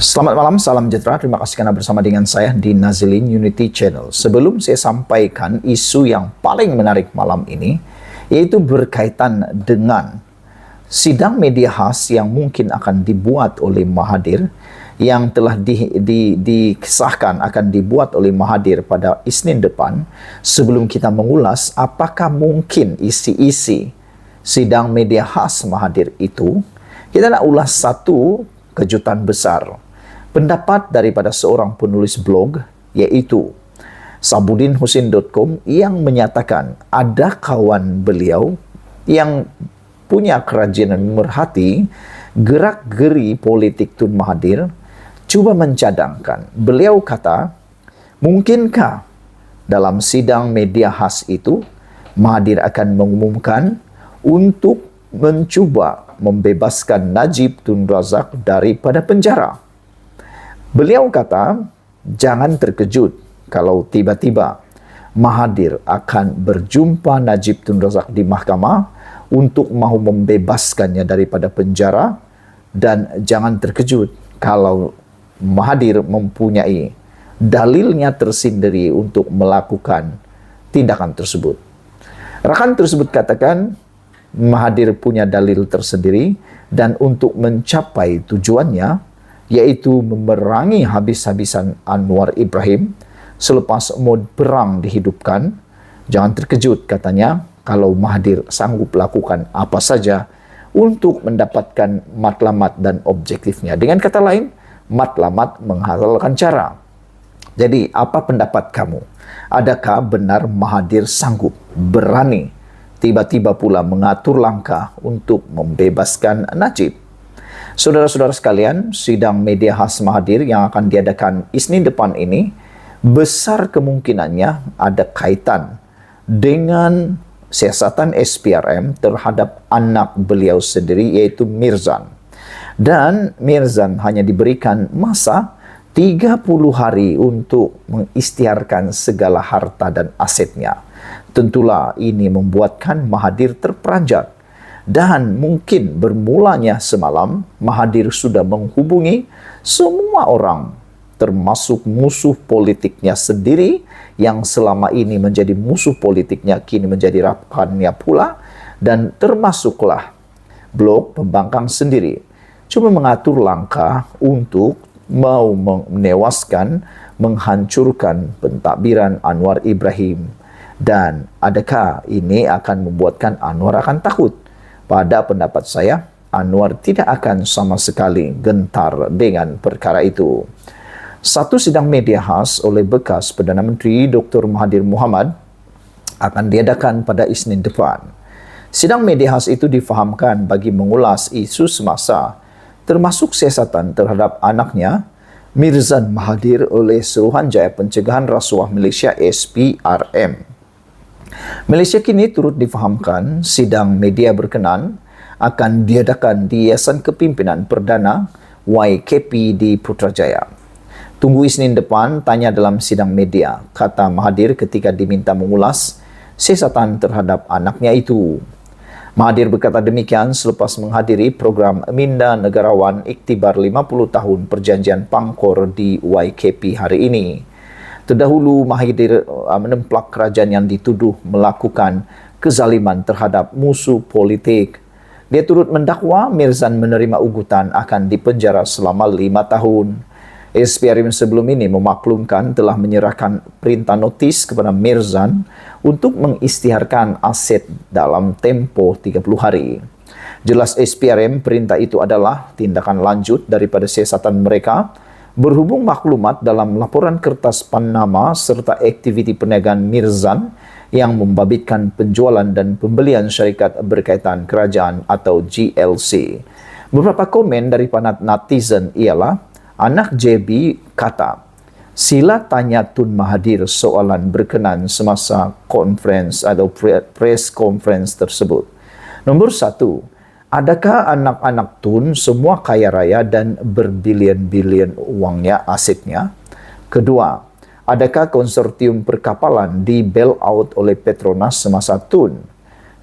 Selamat malam, salam sejahtera. Terima kasih karena bersama dengan saya di Nazilin Unity Channel. Sebelum saya sampaikan isu yang paling menarik malam ini, yaitu berkaitan dengan sidang media khas yang mungkin akan dibuat oleh Mahathir, yang telah dikisahkan akan dibuat oleh Mahathir pada Isnin depan. Sebelum kita mengulas apakah mungkin isi-isi sidang media khas Mahathir itu, kita nak ulas satu kejutan besar. Pendapat daripada seorang penulis blog, yaitu sabudinhusin.com, yang menyatakan ada kawan beliau yang punya kerajinan merhati gerak-geri politik Tun Mahathir, cuba mencadangkan. Beliau kata, mungkinkah dalam sidang media khas itu Mahathir akan mengumumkan untuk mencuba membebaskan Najib Tun Razak daripada penjara. Beliau kata, jangan terkejut kalau tiba-tiba Mahathir akan berjumpa Najib Tun Razak di mahkamah untuk mahu membebaskannya daripada penjara, dan jangan terkejut kalau Mahathir mempunyai dalilnya tersendiri untuk melakukan tindakan tersebut. Rakan tersebut katakan, Mahathir punya dalil tersendiri, dan untuk mencapai tujuannya, yaitu memerangi habis-habisan Anwar Ibrahim selepas mod perang dihidupkan, jangan terkejut katanya kalau Mahathir sanggup lakukan apa saja untuk mendapatkan matlamat dan objektifnya. Dengan kata lain, matlamat menghalalkan cara. Jadi, apa pendapat kamu? Adakah benar Mahathir sanggup, berani, tiba-tiba pula mengatur langkah untuk membebaskan Najib? Saudara-saudara sekalian, sidang media khas Mahathir yang akan diadakan Isnin depan ini besar kemungkinannya ada kaitan dengan siasatan SPRM terhadap anak beliau sendiri, yaitu Mirzan. Dan Mirzan hanya diberikan masa 30 hari untuk mengisytiharkan segala harta dan asetnya. Tentulah ini membuatkan Mahathir terperanjat. Dan mungkin bermulanya semalam, Mahathir sudah menghubungi semua orang, termasuk musuh politiknya sendiri, yang selama ini menjadi musuh politiknya, kini menjadi rakannya pula, dan termasuklah blok pembangkang sendiri. Cuma mengatur langkah untuk mau menewaskan, menghancurkan pentadbiran Anwar Ibrahim. Dan adakah ini akan membuatkan Anwar akan takut? Pada pendapat saya, Anwar tidak akan sama sekali gentar dengan perkara itu. Satu sidang media khas oleh bekas Perdana Menteri Dr. Mahathir Mohamad akan diadakan pada Isnin depan. Sidang media khas itu difahamkan bagi mengulas isu semasa, termasuk siasatan terhadap anaknya, Mirzan Mahathir, oleh Suruhanjaya Pencegahan Rasuah Malaysia SPRM. Malaysia kini turut difahamkan sidang media berkenan akan diadakan di Yayasan Kepimpinan Perdana YKP di Putrajaya. Tunggu Isnin depan, tanya dalam sidang media, kata Mahathir ketika diminta mengulas siasatan terhadap anaknya itu. Mahathir berkata demikian selepas menghadiri program Minda Negarawan Iktibar 50 tahun Perjanjian Pangkor di YKP hari ini. Terdahulu, Mahathir menemplak kerajaan yang dituduh melakukan kezaliman terhadap musuh politik. Dia turut mendakwa Mirzan menerima ugutan akan dipenjara selama 5 tahun. SPRM sebelum ini memaklumkan telah menyerahkan perintah notis kepada Mirzan untuk mengisytiharkan aset dalam tempoh 30 hari. Jelas SPRM perintah itu adalah tindakan lanjut daripada siasatan mereka berhubung maklumat dalam laporan kertas Panama serta aktiviti perniagaan Mirzan yang membabitkan penjualan dan pembelian syarikat berkaitan kerajaan atau GLC. Beberapa komen daripada netizen ialah, anak JB kata, sila tanya Tun Mahathir soalan berkenan semasa conference atau press conference tersebut. Nombor 1, adakah anak-anak Tun semua kaya raya dan berbilion-bilion uangnya, asetnya? Kedua, adakah konsortium perkapalan di bail out oleh Petronas semasa Tun?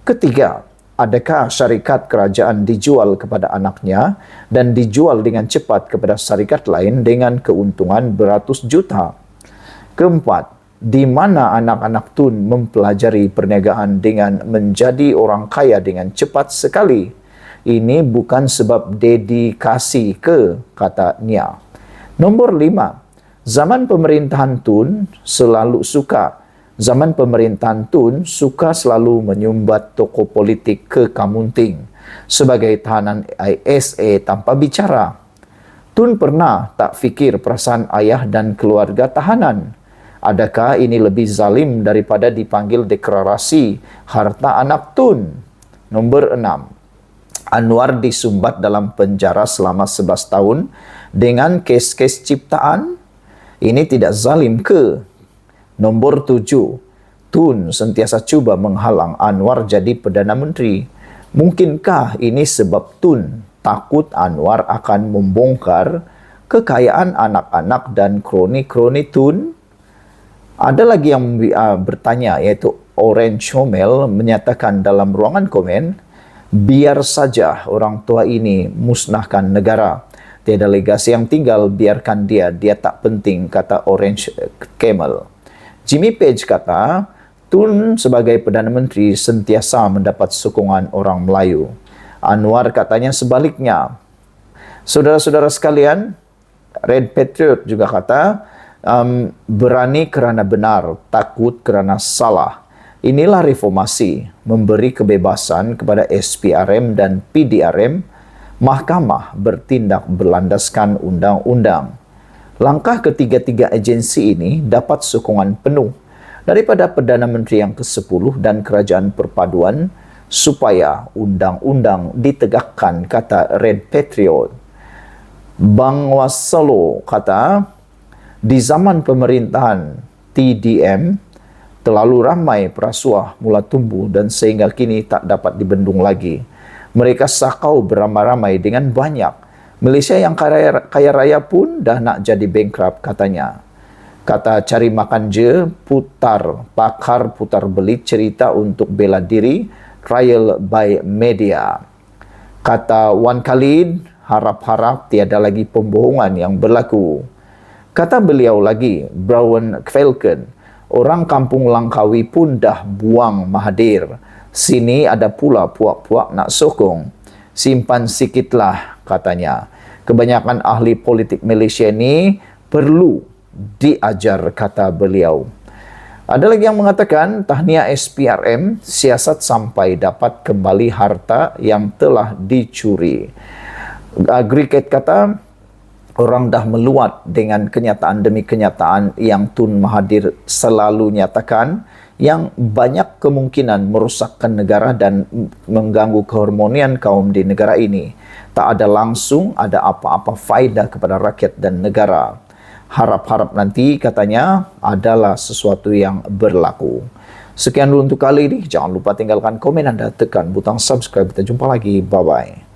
Ketiga, adakah syarikat kerajaan dijual kepada anaknya dan dijual dengan cepat kepada syarikat lain dengan keuntungan beratus juta? Keempat, di mana anak-anak Tun mempelajari perniagaan dengan menjadi orang kaya dengan cepat sekali? Ini bukan sebab dedikasi kata Nia. Nombor 5, zaman pemerintahan Tun suka selalu menyumbat tokoh politik ke Kamunting sebagai tahanan ISA tanpa bicara. Tun pernah tak fikir perasaan ayah dan keluarga tahanan. Adakah ini lebih zalim daripada dipanggil deklarasi harta anak Tun? Nombor 6, Anwar disumbat dalam penjara selama 11 tahun dengan kes-kes ciptaan. Ini tidak zalim ke? Nombor 7, Tun sentiasa cuba menghalang Anwar jadi Perdana Menteri. Mungkinkah ini sebab Tun takut Anwar akan membongkar kekayaan anak-anak dan kroni-kroni Tun? Ada lagi yang bertanya, yaitu Orange Homel menyatakan dalam ruangan komen, biar saja orang tua ini musnahkan negara. Tiada legasi yang tinggal, biarkan dia tak penting, kata Orange Camel. Jimmy Page kata, Tun sebagai Perdana Menteri sentiasa mendapat sokongan orang Melayu. Anwar katanya sebaliknya. Saudara-saudara sekalian, Red Patriot juga kata, berani kerana benar, takut kerana salah. Inilah reformasi, memberi kebebasan kepada SPRM dan PDRM, mahkamah bertindak berlandaskan undang-undang. Langkah ketiga-tiga agensi ini dapat sokongan penuh daripada Perdana Menteri yang ke-10 dan Kerajaan Perpaduan supaya undang-undang ditegakkan, kata Red Patriot. Bang Wasalo kata, di zaman pemerintahan TDM, terlalu ramai perasuah mula tumbuh dan sehingga kini tak dapat dibendung lagi. Mereka sakau beramai-ramai dengan banyak. Malaysia yang kaya raya pun dah nak jadi bankrupt, katanya. Kata cari makan je, pakar putar belit cerita untuk bela diri, trial by media. Kata Wan Khalid, harap-harap tiada lagi pembohongan yang berlaku. Kata beliau lagi, Brown Falcon, orang kampung Langkawi pun dah buang Mahathir. Sini ada pula puak-puak nak sokong. Simpan sikitlah, katanya. Kebanyakan ahli politik Malaysia ni perlu diajar, kata beliau. Ada lagi yang mengatakan, tahniah SPRM, siasat sampai dapat kembali harta yang telah dicuri. Agriket kata, orang dah meluat dengan kenyataan demi kenyataan yang Tun Mahathir selalu nyatakan, yang banyak kemungkinan merosakkan negara dan mengganggu keharmonian kaum di negara ini. Tak ada langsung ada apa-apa faedah kepada rakyat dan negara. Harap-harap nanti, katanya, adalah sesuatu yang berlaku. Sekian dulu untuk kali ini. Jangan lupa tinggalkan komen Anda, tekan butang subscribe. Kita jumpa lagi. Bye-bye.